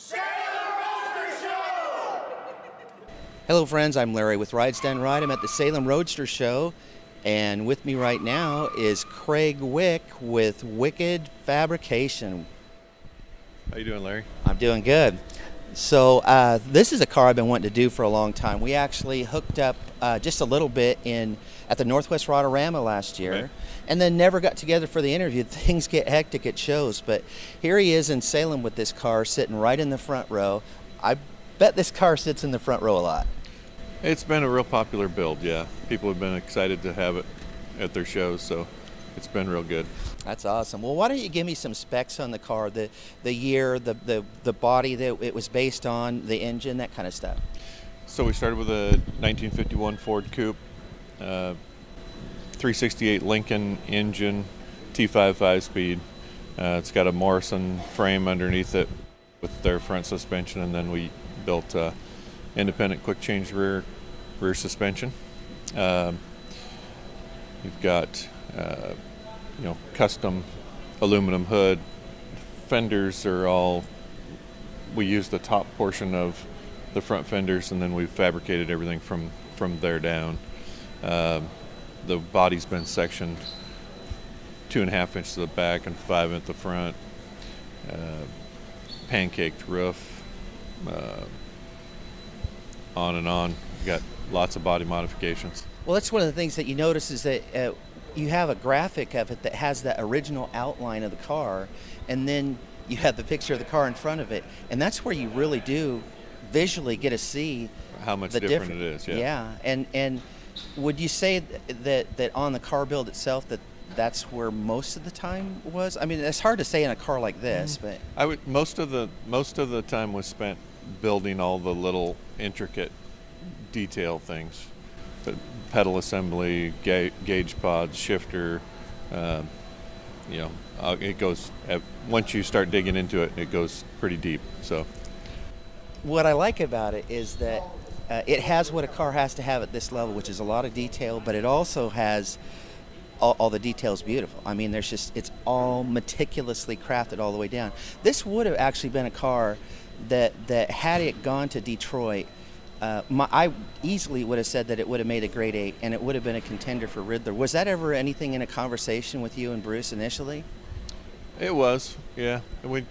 Salem Roadster Show! Hello friends, I'm Larry with Rides Done Right. I'm at the Salem Roadster Show, and with me right now is Craig Wick with Wicked Fabrication. How you doing, Larry? I'm doing good. So this is a car I've been wanting to do for a long time. We actually hooked up just a little bit at the Northwest Rotorama last year, right, and then never got together for the interview. Things get hectic at shows, but here he is in Salem with this car sitting right in the front row. I bet this car sits in the front row a lot. It's been a real popular build, yeah. People have been excited to have it at their shows, so it's been real good. That's awesome. Well, why don't you give me some specs on the car, the year, the body that it was based on, the engine, that kind of stuff. So we started with a 1951 Ford Coupe, 368 Lincoln engine, T5 5-speed. It's got a Morrison frame underneath it with their front suspension, and then we built independent quick change rear suspension. We've got custom aluminum hood. Fenders are all, we use the top portion of the front fenders, and then we've fabricated everything from there down. The body's been sectioned 2.5 inches to the back and 5 at the front. Pancaked roof, on and on. We've got lots of body modifications. Well, that's one of the things that you notice is that you have a graphic of it that has the original outline of the car, and then you have the picture of the car in front of it, and that's where you really do visually get to see how much the different it is. Yeah, and would you say that on the car build itself that's where most of the time was? I mean, it's hard to say in a car like this, but most of the time was spent building all the little intricate detail things. The pedal assembly, gauge pods, shifter, it goes, once you start digging into it, it goes pretty deep. So what I like about it is that it has what a car has to have at this level, which is a lot of detail, but it also has all the details beautiful. I mean, it's all meticulously crafted all the way down. This would have actually been a car that had it gone to Detroit, I easily would have said that it would have made a grade 8 and it would have been a contender for Riddler. Was that ever anything in a conversation with you and Bruce initially? It was, yeah. And we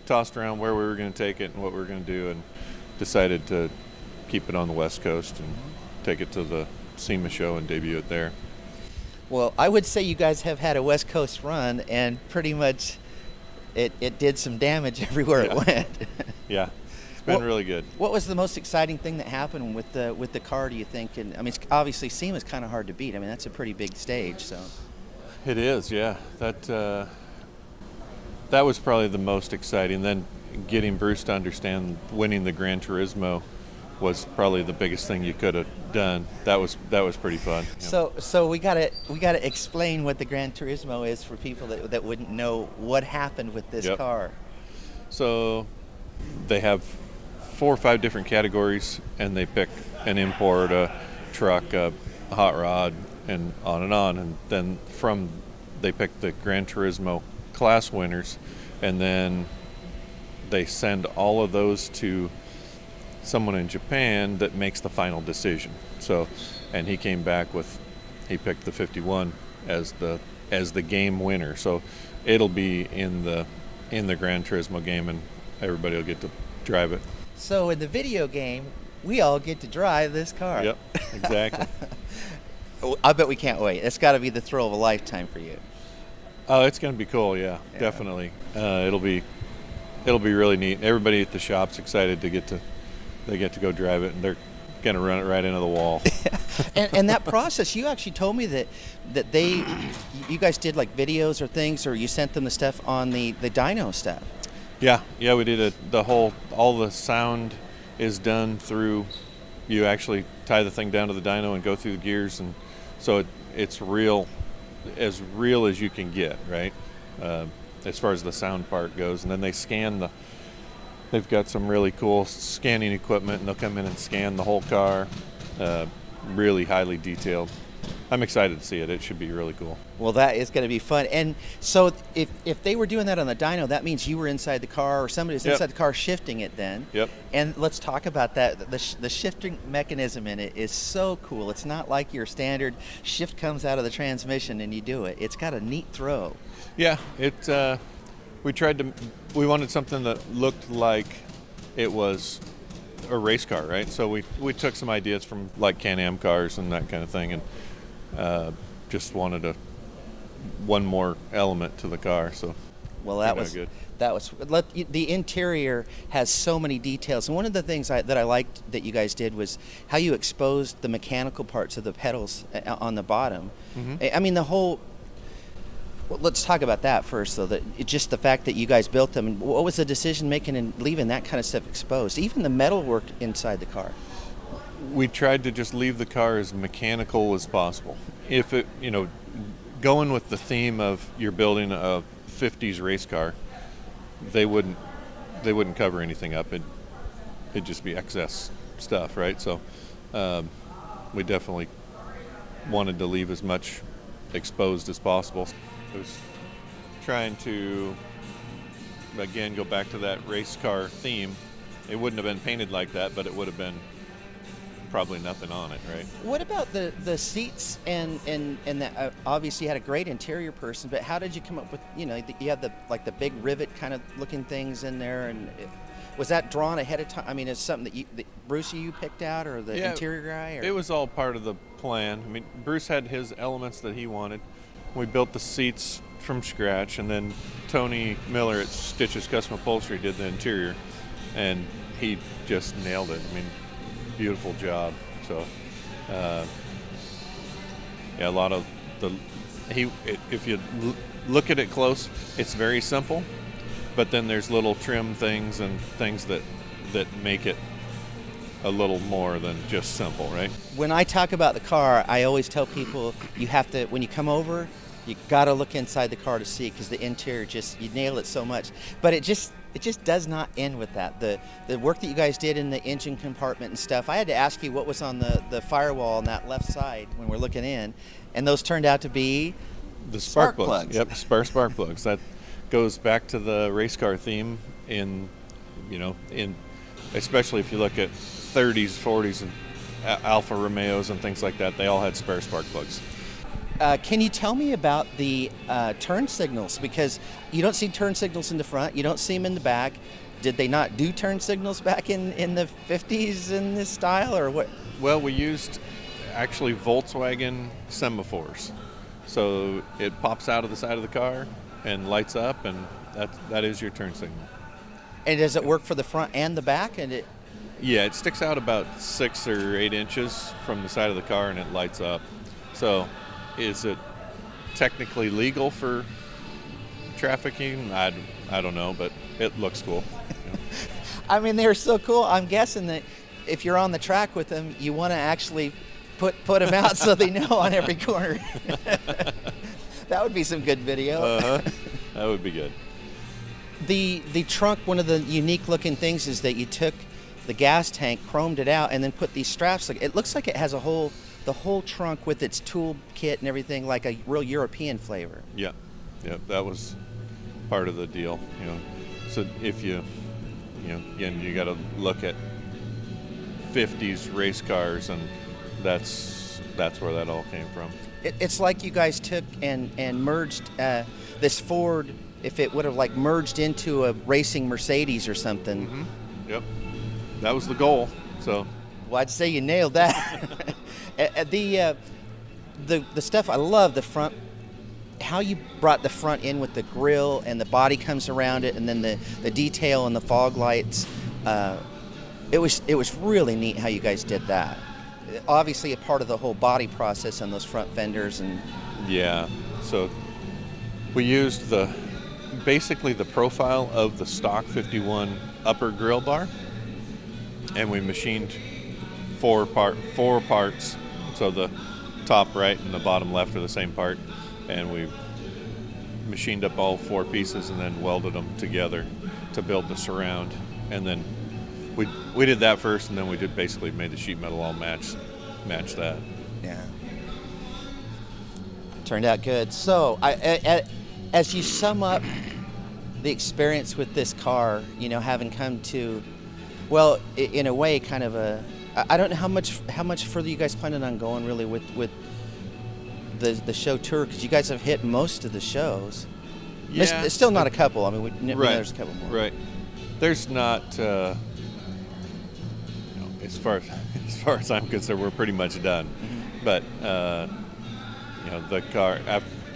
tossed around where we were going to take it and what we were going to do, and decided to keep it on the West Coast and take it to the SEMA show and debut it there. Well, I would say you guys have had a West Coast run, and pretty much it did some damage everywhere it went. Yeah. Been really good. What was the most exciting thing that happened with the car, do you think? And I mean, obviously SEMA is kind of hard to beat. I mean, that's a pretty big stage. So it is, yeah. That was probably the most exciting. Then getting Bruce to understand winning the Gran Turismo was probably the biggest thing you could have done. That was pretty fun. Yeah. So we gotta explain what the Gran Turismo is for people that wouldn't know what happened with this car. So they have 4 or 5 different categories, and they pick an import, a truck, a hot rod, and on, and then they pick the Gran Turismo class winners, and then they send all of those to someone in Japan that makes the final decision. So, and he came back he picked the 51 as the game winner. So it'll be in the Gran Turismo game, and everybody will get to drive it. So in the video game, we all get to drive this car. Yep, exactly. I bet we can't wait. It's got to be the thrill of a lifetime for you. Oh, it's going to be cool, yeah. Definitely. It'll be really neat. Everybody at the shop's excited they get to go drive it, and they're going to run it right into the wall. and that process, you actually told me that you guys did like videos or things, or you sent them the stuff on the dyno stuff. Yeah, we did all the sound is done through, you actually tie the thing down to the dyno and go through the gears, and so it's as real as you can get, right? As far as the sound part goes. And then they've got some really cool scanning equipment, and they'll come in and scan the whole car, really highly detailed. I'm excited to see it. It should be really cool. Well, that is going to be fun. And so if they were doing that on the dyno, that means you were inside the car or somebody was inside the car shifting it then. Yep. And let's talk about that. The shifting mechanism in it is so cool. It's not like your standard shift comes out of the transmission and you do it. It's got a neat throw. Yeah, we wanted something that looked like it was a race car, right? So we took some ideas from like Can-Am cars and that kind of thing, and just wanted one more element to the car. So well, that was good. The interior has so many details, and one of the things that I liked that you guys did was how you exposed the mechanical parts of the pedals on the bottom. I mean, the whole. Well, let's talk about that first, though. Just the fact that you guys built them, and what was the decision making in leaving that kind of stuff exposed? Even the metal work inside the car. We tried to just leave the car as mechanical as possible. If it, going with the theme of you're building a 50s race car, they wouldn't cover anything up. It'd just be excess stuff, right? So we definitely wanted to leave as much exposed as possible. I was trying to, again, go back to that race car theme. It wouldn't have been painted like that, but it would have been probably nothing on it, right? What about the seats and that? Obviously, you had a great interior person, but how did you come up with, you had the big rivet kind of looking things in there, and was that drawn ahead of time? I mean, is something that Bruce, you picked out, or the interior guy? Or? It was all part of the plan. I mean, Bruce had his elements that he wanted. We built the seats from scratch, and then Tony Miller at Stitches Custom Upholstery did the interior, and he just nailed it. I mean, beautiful job. So, a lot of if you look at it close, it's very simple, but then there's little trim things and things that make it a little more than just simple, right? When I talk about the car, I always tell people you have to, when you come over, you got to look inside the car to see, because the interior you nail it so much. But it just does not end with that. The work that you guys did in the engine compartment and stuff, I had to ask you what was on the firewall on that left side when we're looking in, and those turned out to be the spark plugs. Yep, spark plugs. That goes back to the race car theme in especially if you look at 30s, 40s, and Alfa Romeos and things like that, they all had spare spark plugs. Can you tell me about the turn signals? Because you don't see turn signals in the front, you don't see them in the back. Did they not do turn signals back in the 50s in this style, or what? Well, we used actually Volkswagen semaphores. So it pops out of the side of the car and lights up, and that is your turn signal. And does it work for the front and the back? Yeah, it sticks out about 6 or 8 inches from the side of the car, and it lights up. So is it technically legal for trafficking? I don't know, but it looks cool. I mean, they're so cool. I'm guessing that if you're on the track with them, you want to actually put them out so they know on every corner. That would be some good video. That would be good. The trunk, one of the unique looking things is that you took the gas tank, chromed it out, and then put these straps. It looks like it has the whole trunk with its tool kit and everything, like a real European flavor. Yeah, that was part of the deal. So if you again, you got to look at 50s race cars, and that's where that all came from. It's like you guys took and merged this Ford. If it would have merged into a racing Mercedes or something. Mm-hmm. Yep, that was the goal. So, well, I'd say you nailed that. The stuff I love, the front, how you brought the front in with the grille and the body comes around it, and then the detail and the fog lights. It was really neat how you guys did that. Obviously, a part of the whole body process on those front fenders and. Yeah, so we used basically the profile of the stock 51 upper grill bar, and we machined four parts, so the top right and the bottom left are the same part, and we machined up all 4 pieces and then welded them together to build the surround. And then we did that first, and then we basically made the sheet metal all match that. Yeah. Turned out good. So, as you sum up the experience with this car, you know, having come to, well, in a way, kind of I don't know how much further you guys planning on going really with the show tour, because you guys have hit most of the shows. Yeah, It's still not a couple. I mean, we know right. there's a couple more. Right. There's not. As far as I'm concerned, we're pretty much done. Mm-hmm. But the car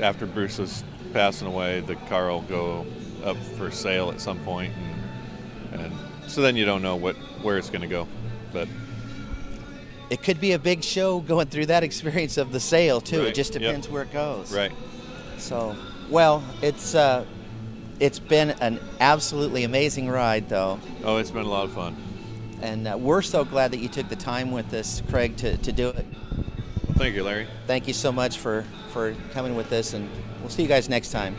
after Bruce was passing away, the car will go up for sale at some point, and so then you don't know where it's going to go. But it could be a big show going through that experience of the sale too. Right. It just depends where it goes. Right. So, well, it's been an absolutely amazing ride, though. Oh, it's been a lot of fun. And we're so glad that you took the time with us, Craig, to do it. Well, thank you, Larry. Thank you so much for coming with us, and we'll see you guys next time.